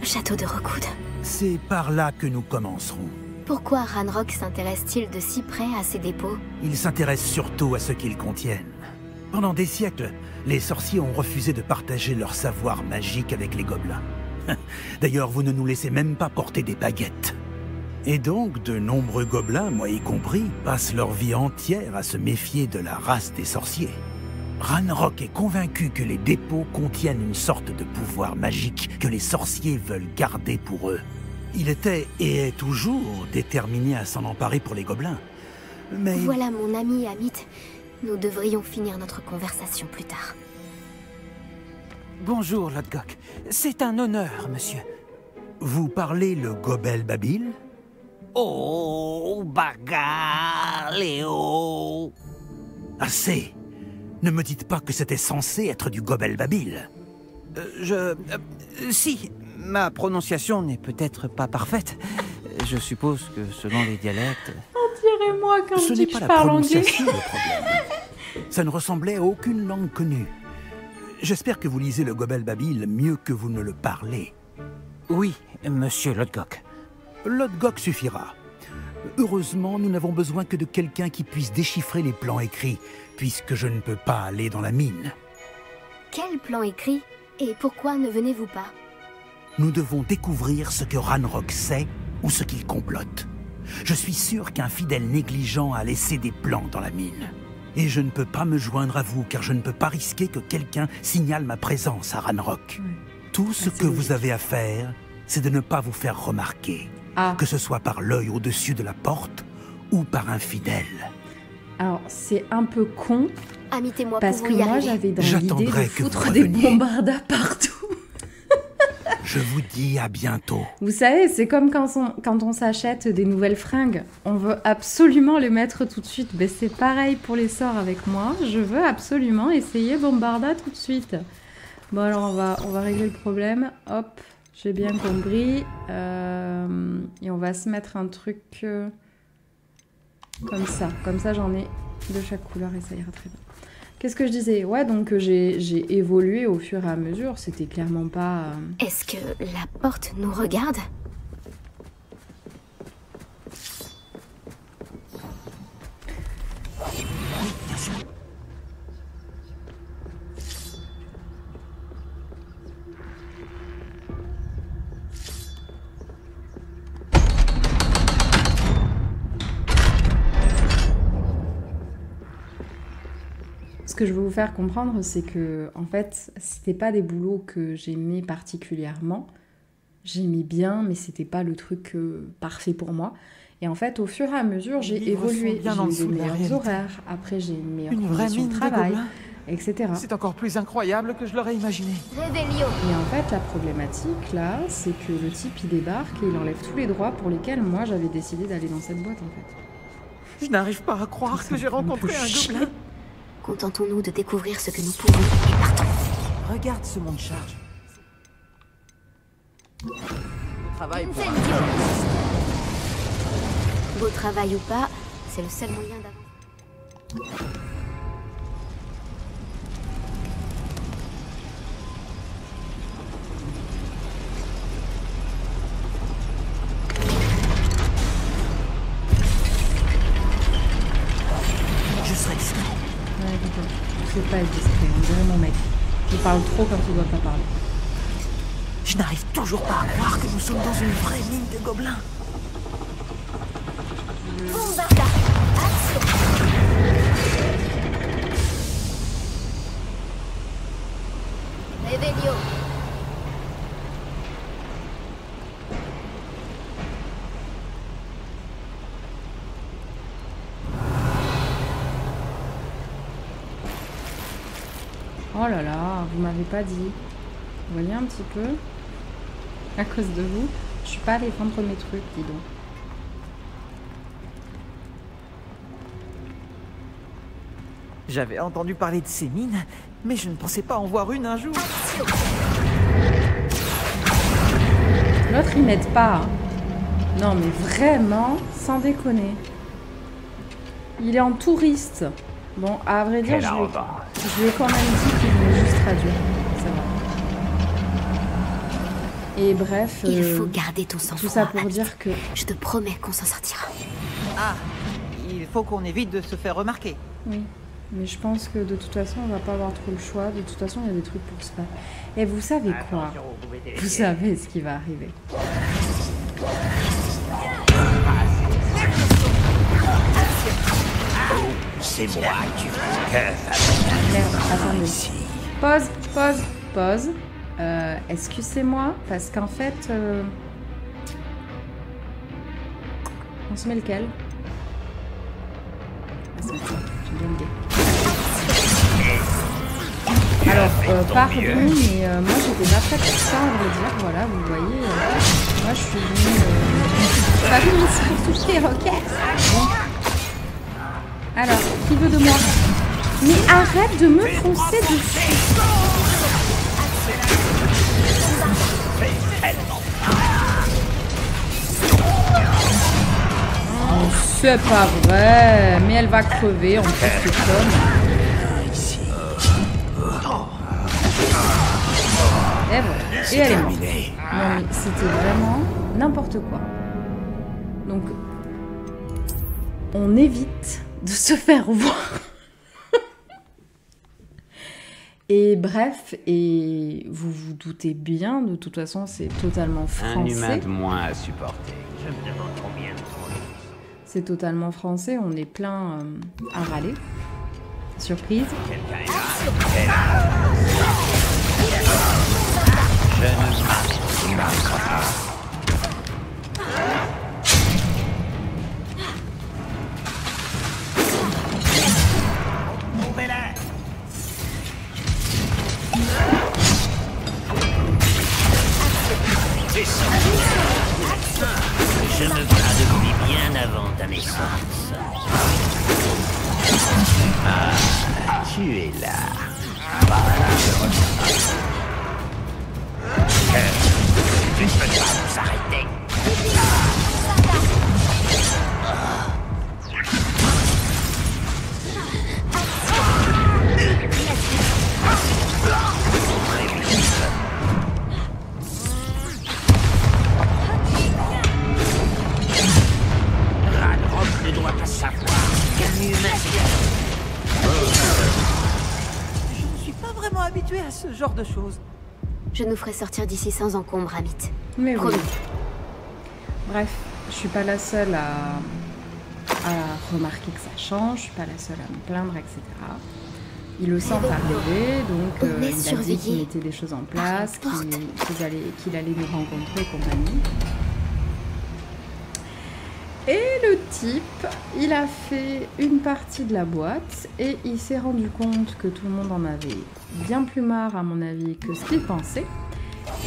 Château de Rockwood. C'est par là que nous commencerons. Pourquoi Ranrock s'intéresse-t-il de si près à ces dépôts? Ils s'intéressent surtout à ce qu'ils contiennent. Pendant des siècles, les sorciers ont refusé de partager leur savoir magique avec les gobelins. D'ailleurs, vous ne nous laissez même pas porter des baguettes. Et donc, de nombreux gobelins, moi y compris, passent leur vie entière à se méfier de la race des sorciers. Ranrock est convaincu que les dépôts contiennent une sorte de pouvoir magique que les sorciers veulent garder pour eux. Il était, et est toujours, déterminé à s'en emparer pour les gobelins. Mais... Voilà mon ami Amit. Nous devrions finir notre conversation plus tard. Bonjour, Lodgok. C'est un honneur, monsieur. Vous parlez le Gobel Babil? Oh, bagarre, Léo. Assez! Ne me dites pas que c'était censé être du gobelbabil. Si, ma prononciation n'est peut-être pas parfaite. Je suppose que selon les dialectes... On dirait moi quand Ce je n'est dis pas que je la parle anglais. prononciation le problème. Ça ne ressemblait à aucune langue connue. J'espère que vous lisez le gobelbabil mieux que vous ne le parlez. Oui, monsieur Lodgok. Lodgok suffira. Heureusement, nous n'avons besoin que de quelqu'un qui puisse déchiffrer les plans écrits, puisque je ne peux pas aller dans la mine. Quel plan écrit? Et pourquoi ne venez-vous pas? Nous devons découvrir ce que Ranrock sait ou ce qu'il complote. Je suis sûr qu'un fidèle négligent a laissé des plans dans la mine. Et je ne peux pas me joindre à vous, car je ne peux pas risquer que quelqu'un signale ma présence à Ranrock. Tout ce que vous avez à faire, c'est de ne pas vous faire remarquer. Que ce soit par l'œil au-dessus de la porte ou par un fidèle. Alors, c'est un peu con. Imitez-moi parce pour que y moi, arriver. j'avais dans l'idée de que foutre vous des reveniez. bombardas partout. Je vous dis à bientôt. Vous savez, c'est comme quand on s'achète des nouvelles fringues. On veut absolument les mettre tout de suite. Ben, c'est pareil pour les sorts avec moi. Je veux absolument essayer Bombarda tout de suite. Bon, alors on va régler le problème. Hop, j'ai bien compris. Et on va se mettre un truc comme ça. Comme ça, j'en ai de chaque couleur et ça ira très bien. Qu'est-ce que je disais? Ouais, donc j'ai évolué au fur et à mesure. C'était clairement pas... Est-ce que la porte nous regarde? Ce que je veux vous faire comprendre, c'est que, en fait, c'était pas des boulots que j'aimais particulièrement. J'aimais bien, mais c'était pas le truc parfait pour moi. Et en fait, au fur et à mesure, j'ai évolué. J'ai eu des meilleurs horaires. Après, j'ai une meilleure condition de travail, etc. C'est encore plus incroyable que je l'aurais imaginé. Réveillon. Et en fait, la problématique, là, c'est que le type, il débarque et il enlève tous les droits pour lesquels moi, j'avais décidé d'aller dans cette boîte, en fait. Je n'arrive pas à croire que j'ai rencontré un gobelin. Contentons-nous de découvrir ce que nous pouvons et partons. Regarde ce monde charge. Travail pour Beau travail ou pas, c'est le seul moyen d'avancer. Je serai discret. Ouais, d'accord. Je sais pas être discret, on dirait mon mec. Je parle trop quand il doit pas parler. Je n'arrive toujours pas à croire que nous sommes dans une vraie mine de gobelins. Bombarda, action. Réveillon. Oh là là, vous m'avez pas dit. Vous voyez un petit peu? À cause de vous, je suis pas allée vendre mes trucs, dis donc. J'avais entendu parler de ces mines, mais je ne pensais pas en voir une un jour. L'autre, il m'aide pas. Hein. Non, mais vraiment, sans déconner. Il est en touriste. Bon, à vrai dire, je lui ai quand même dit qu'il voulait juste traduire. Ça va. Et bref... Il faut garder ton sang-froid. Tout ça pour dire que... Je te promets qu'on s'en sortira. Ah, il faut qu'on évite de se faire remarquer. Oui, mais je pense que de toute façon, on va pas avoir trop le choix. De toute façon, il y a des trucs pour se faire. Et vous savez quoi? Vous savez ce qui va arriver. C'est moi qui Merde, attendez. Pause, pause, pause. Excusez-moi, parce qu'en fait... On se met lequel? Ah, c'est ça, j'ai bien le Alors, pardon, mais moi j'étais pas prête pour ça, on va dire. Voilà, vous voyez, moi je suis venue... pas venue ici pour souffrir, ok? Bon. Alors, qui veut de moi? Mais arrête de me foncer dessus. Oh, c'est pas vrai. Mais elle va crever en plus que Tom. Et voilà. Et elle est morte. Non mais c'était vraiment n'importe quoi. Donc on évite de se faire voir. Et bref, et vous vous doutez bien, de toute façon c'est totalement français. Un humain de moins à supporter. Je me demande combien de trop. C'est totalement français, on est plein à râler. Surprise. Quelqu'un est là. Je ne m'arrêterai pas. Je me bats depuis bien avant ta naissance. Ah, tu es là. Tu ne peux pas nous arrêter. Ragnarok ne doit pas savoir qu'un humain Je ne suis pas vraiment habitué à ce genre de choses. Je nous ferai sortir d'ici sans encombre, Amit. Mais oui. Promis. Bref, je suis pas la seule à remarquer que ça change, je suis pas la seule à me plaindre, etc. Il le sent arriver, donc il a dit qu'il mettait des choses en place, qu'il allait nous rencontrer et compagnie. Et le type, il a fait une partie de la boîte et il s'est rendu compte que tout le monde en avait bien plus marre, à mon avis, que ce qu'il pensait.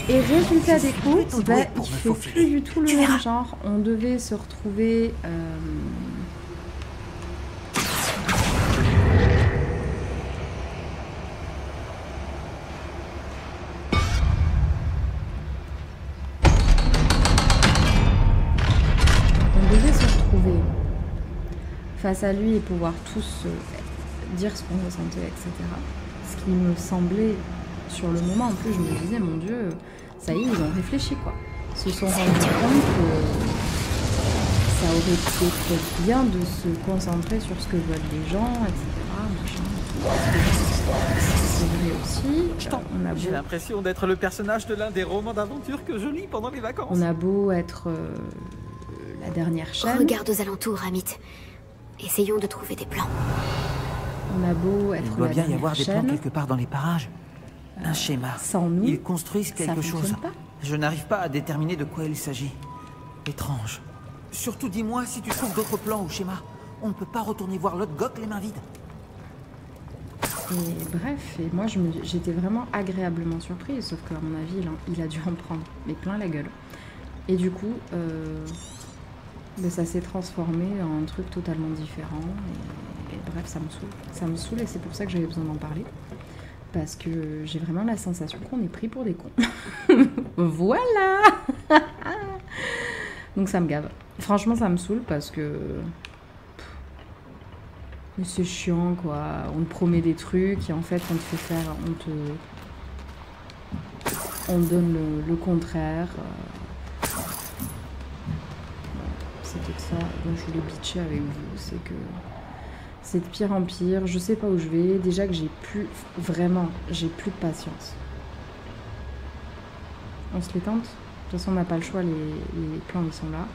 Et résultat des courses, bah, il fait plus du tout le même genre. On devait se retrouver... face à lui et pouvoir tous dire ce qu'on ressentait, etc. Ce qui me semblait, sur le moment, en plus, je me disais, mon Dieu, ça y est, ils ont réfléchi, quoi. Ils se sont rendus compte que ça aurait été peut-être bien de se concentrer sur ce que veulent les gens, etc. C'est vrai aussi. J'ai l'impression d'être le personnage de l'un des romans d'aventure que je lis pendant les vacances. On a beau être la dernière chaîne. Regarde aux alentours, Amit. Essayons de trouver des plans. On a beau être Il doit la bien y dernière avoir des chaîne. plans quelque part dans les parages. Un schéma. Sans nous, ils construisent quelque chose. fonctionne pas. Je n'arrive pas à déterminer de quoi il s'agit. Étrange. Surtout dis-moi si tu trouves d'autres plans ou schémas. On ne peut pas retourner voir l'autre Gok les mains vides. Et bref, et moi j'étais vraiment agréablement surprise, sauf qu'à mon avis, il a dû en prendre mais plein la gueule. Et du coup, ça s'est transformé en un truc totalement différent. Et bref, ça me saoule. Ça me saoule et c'est pour ça que j'avais besoin d'en parler. Parce que j'ai vraiment la sensation qu'on est pris pour des cons. Voilà. Donc ça me gave. Franchement, ça me saoule parce que... Mais c'est chiant, quoi. On te promet des trucs et en fait, on te fait faire... On te donne le contraire. C'était que ça dont je voulais bitcher avec vous. C'est que... c'est de pire en pire. Je sais pas où je vais. Déjà que j'ai plus... Vraiment, j'ai plus de patience. On se les tente. De toute façon, on n'a pas le choix. Les plans, ils sont là.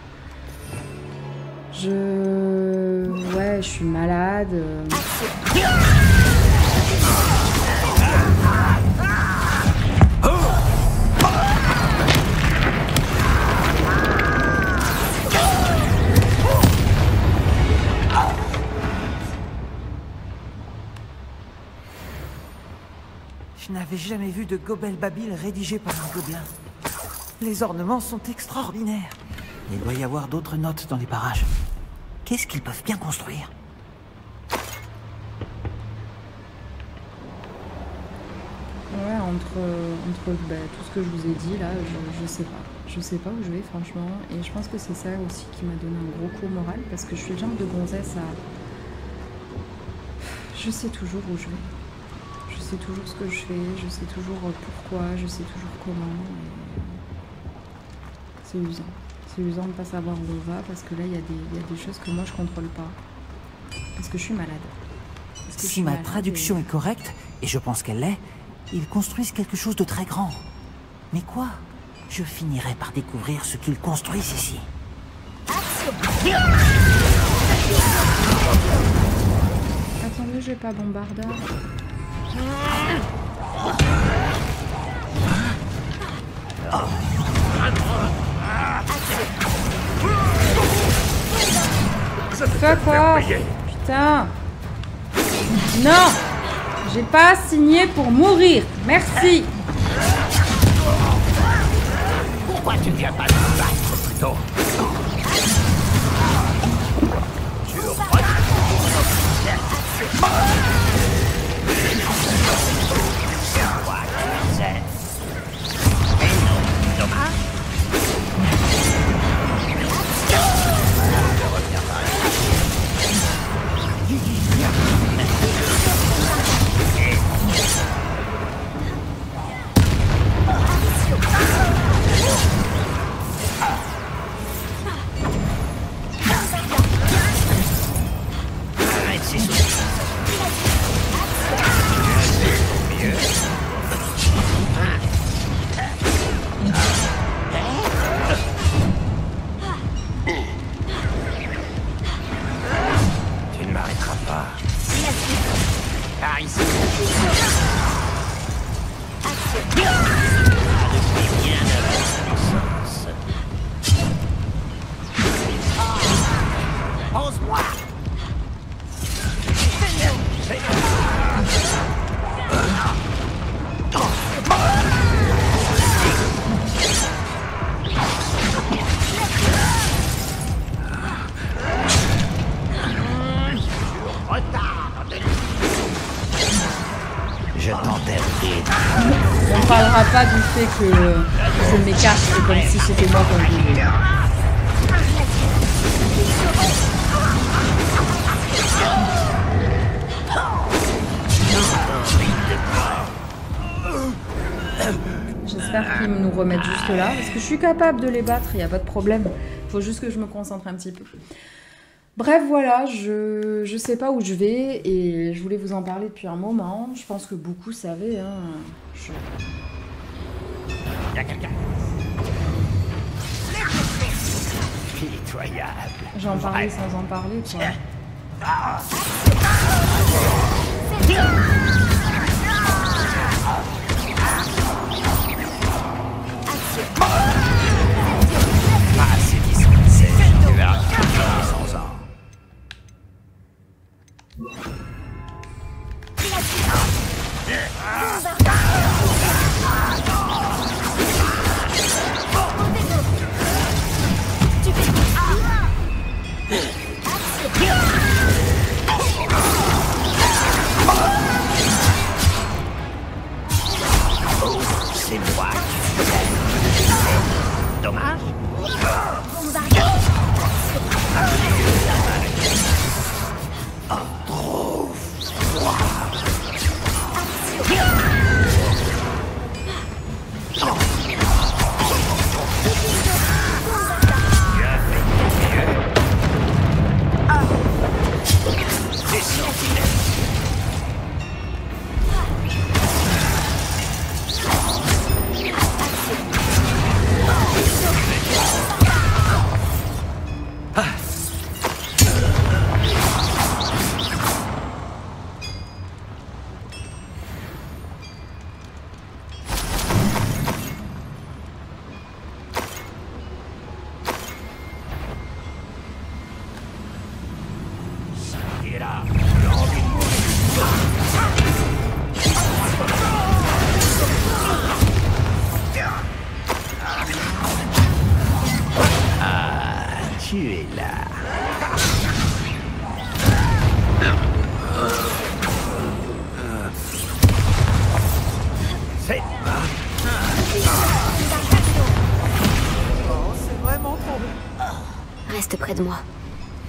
Ouais, je suis malade. Je n'avais jamais vu de Gobel Babil rédigé par un gobelin. Les ornements sont extraordinaires. Il doit y avoir d'autres notes dans les parages. Qu'est-ce qu'ils peuvent bien construire? Ouais, entre bah, tout ce que je vous ai dit là, je sais pas. Je sais pas où je vais franchement. Et je pense que c'est ça aussi qui m'a donné un gros coup au moral. Parce que je suis le genre de gonzesse à... Je sais toujours où je vais. Je sais toujours ce que je fais. Je sais toujours pourquoi. Je sais toujours comment. C'est usant. C'est usant de ne pas savoir où on va. Parce que là, il y a des choses que moi je contrôle pas. Parce que je suis malade. Si ma traduction est correcte, et je pense qu'elle l'est, ils construisent quelque chose de très grand. Mais quoi? Je finirai par découvrir ce qu'ils construisent ici. Attendez, j'ai pas bombardeur. Fuck off! Putain! Non! J'ai pas signé pour mourir. Merci. Pourquoi tu viens pas te battre plutôt? On parlera pas du fait que je m'écarte, c'est comme si c'était moi qu'on vivait. J'espère qu'ils nous remettent juste là, parce que je suis capable de les battre, il n'y a pas de problème. Faut juste que je me concentre un petit peu. Bref, voilà, je sais pas où je vais et je voulais vous en parler depuis un moment. Je pense que beaucoup savaient, hein. Il y a quelqu'un. Pitoyable. J'en parlais sans en parler, quoi. Ah, c'est dispersé. Tu verras. Sans ans. C'est moi qui fais. Dommage. Trop froid. Des sentinelles. Tu es là. Reste près de moi.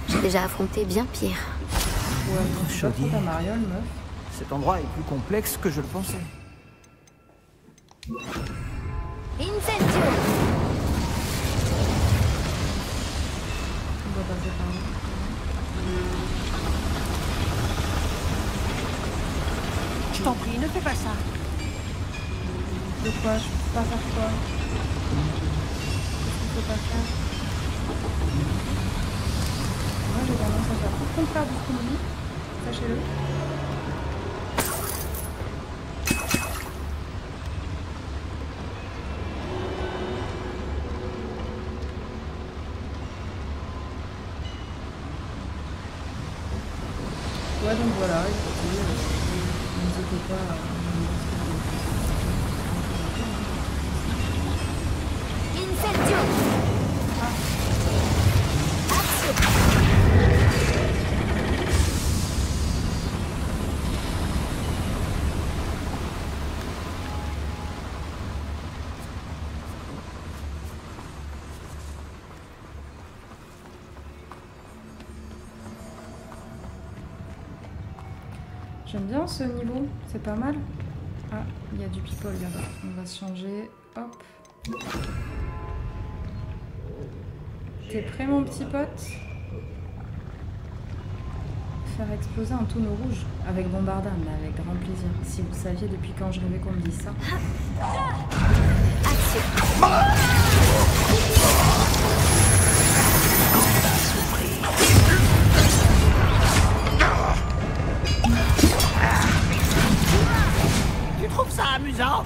J'ai déjà affronté bien pire. Ouais, je suis pas trop ta mariole, meuf. Cet endroit est plus complexe que je le pensais. Incendio! On doit passer par là. Je t'en prie, ne fais pas ça. De quoi? Je peux pas faire quoi? Qu'est-ce qu'il faut pas faire? Moi j'ai tendance à faire tout le contraire de ce qu'on me dit. Sachez-le. Ouais, donc voilà, écoutez, n'hésitez pas à me dire ce que vous voulez. Incendio! J'aime bien ce niveau, c'est pas mal. Ah, il y a du people là-bas. On va se changer. Hop. T'es prêt mon petit pote? Faire exploser un tonneau rouge avec bombardin, mais avec grand plaisir. Si vous saviez depuis quand je rêvais qu'on me dise ça. Tu trouves ça amusant?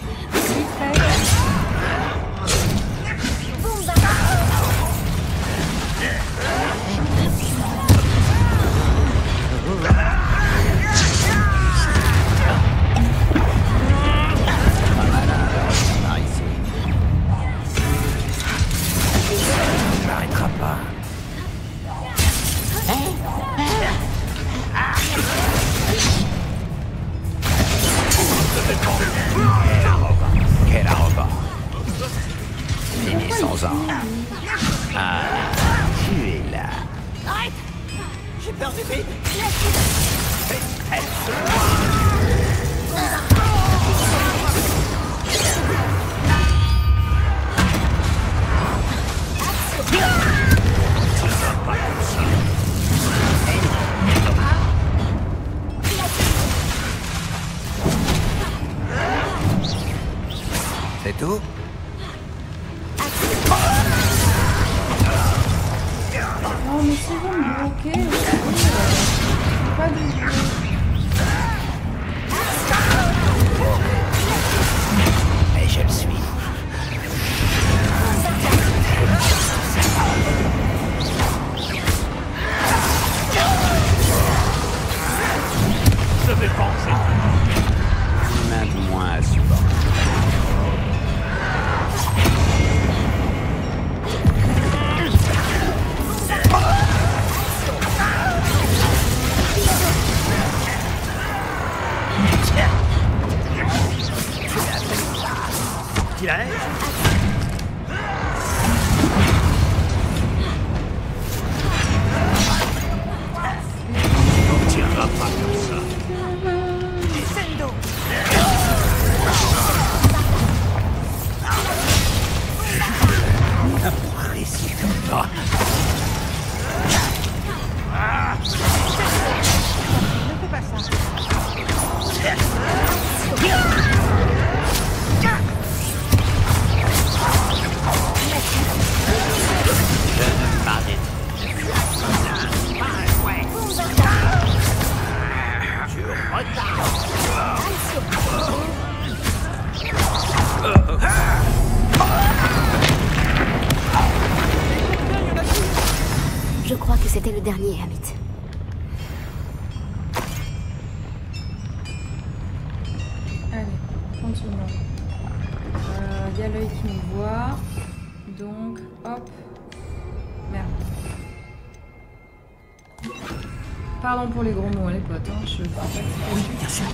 On n'arrêtera pas. Quel arrogant. Fini sans an. Ah, tu es là. Arrête! J'ai peur du vide. C'est tout? Oh mais si vous me bloquez, c'est pas du tout. Et je le suis. Je vais penser. Même moins à supporter. Qu'il a l'air. On tirera pas comme ça. Apprécie comme ça. Ne fais pas ça. Je ne m'arrête. Tu retardes. Je crois que c'était le dernier, Amit. Allez, continuons. Il y a l'œil qui nous voit. Donc, hop. Merde. Pardon pour les gros mots, les potes. Hein. Je crois pas que c'est Oui, bien sûr.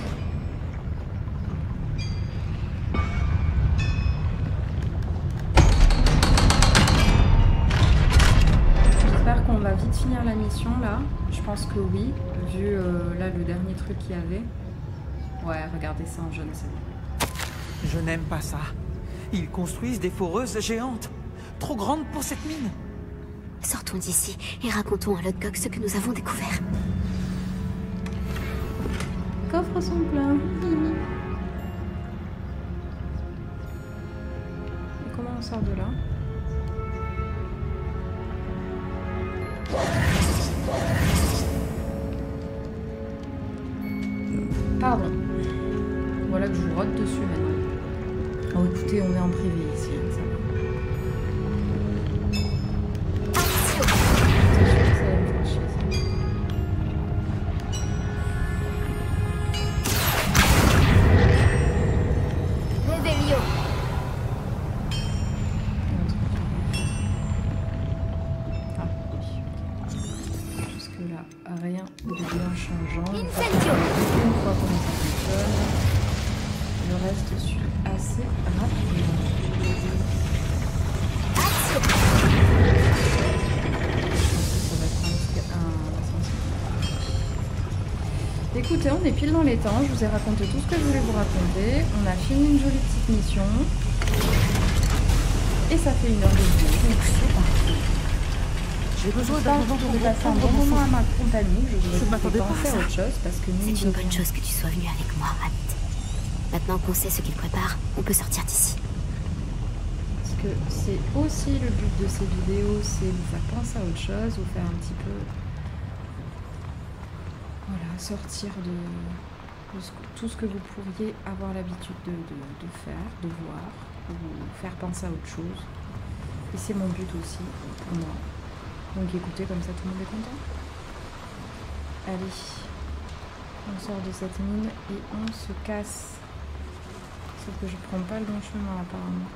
J'espère va vite finir la mission là. Je pense que oui, vu là le dernier truc qu'il y avait. Ouais, regardez ça en jaune, c'est bon. Je n'aime pas ça. Ils construisent des foreuses géantes. Trop grandes pour cette mine. Sortons d'ici et racontons à Lodgok ce que nous avons découvert. Coffres sont pleins. Et comment on sort de là? Pardon. Voilà que je vous rote dessus maintenant. Oh écoutez, on est en privé ici, ça va. C'est sûr que ça va me faire chier, ça. Réveillon. Ah, oui, ok. Jusque-là, rien de bien changeant. Une fois qu'on ça fonctionne, le reste suit assez rapidement. Action. Ça va être un ascenseur. Écoutez, on est pile dans les temps. Je vous ai raconté tout ce que je voulais vous raconter. On a fini une jolie petite mission. Et ça fait 1 heure de vidéo, donc c'est parti. J'ai besoin d'un moment pour passer un bon moment à ma compagnie. Je m'attendais pas à faire autre chose parce que nous. C'est une bonne chose que tu sois venu avec moi, Amit. Maintenant qu'on sait ce qu'il prépare, on peut sortir d'ici. Parce que c'est aussi le but de ces vidéos, c'est vous faire penser à autre chose, vous faire un petit peu... Voilà, sortir de tout ce que vous pourriez avoir l'habitude de faire, de voir, ou vous faire penser à autre chose. Et c'est mon but aussi, pour moi. Donc écoutez, comme ça tout le monde est content. Allez, on sort de cette mine et on se casse. Sauf que je prends pas le bon chemin apparemment.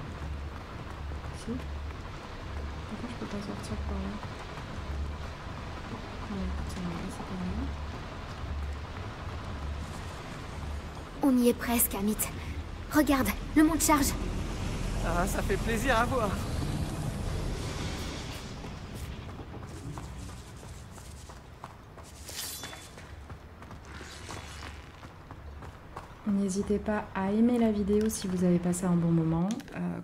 Si? Pourquoi je peux pas sortir par là? Ouais, écoutez, c'est pas mal. On y est presque, Amit. Regarde, le monde charge. Ah, ça fait plaisir à voir. N'hésitez pas à aimer la vidéo si vous avez passé un bon moment.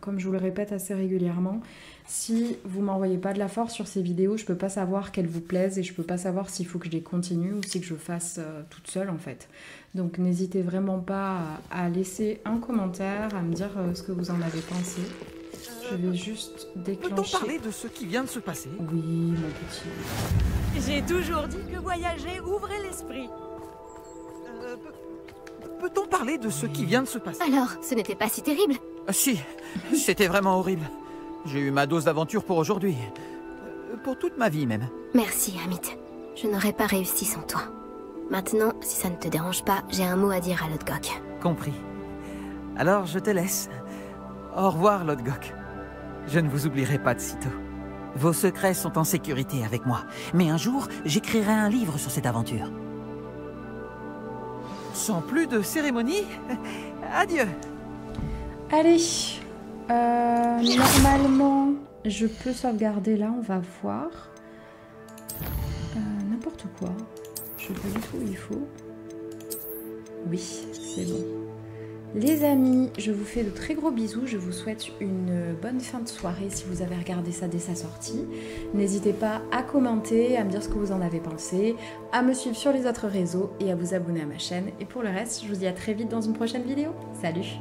Comme je vous le répète assez régulièrement, si vous m'envoyez pas de la force sur ces vidéos, je peux pas savoir qu'elles vous plaisent et je peux pas savoir s'il faut que je les continue ou si que je fasse toute seule en fait. Donc n'hésitez vraiment pas à laisser un commentaire, à me dire ce que vous en avez pensé. Je vais juste déclencher... Peut-on parler de ce qui vient de se passer? Oui, mon petit. J'ai toujours dit que voyager ouvrait l'esprit. Peut-on parler de ce qui vient de se passer? Alors, ce n'était pas si terrible? Si, c'était vraiment horrible. J'ai eu ma dose d'aventure pour aujourd'hui. Pour toute ma vie même. Merci, Amit. Je n'aurais pas réussi sans toi. Maintenant, si ça ne te dérange pas, j'ai un mot à dire à Lodgok. Compris. Alors je te laisse. Au revoir, Lodgok. Je ne vous oublierai pas de sitôt. Vos secrets sont en sécurité avec moi. Mais un jour, j'écrirai un livre sur cette aventure. Sans plus de cérémonie, adieu. Allez, normalement, je peux sauvegarder là, on va voir. N'importe quoi. Je sais pas du tout où il faut. Oui, c'est bon. Les amis, je vous fais de très gros bisous. Je vous souhaite une bonne fin de soirée si vous avez regardé ça dès sa sortie. N'hésitez pas à commenter, à me dire ce que vous en avez pensé, à me suivre sur les autres réseaux et à vous abonner à ma chaîne. Et pour le reste, je vous dis à très vite dans une prochaine vidéo. Salut!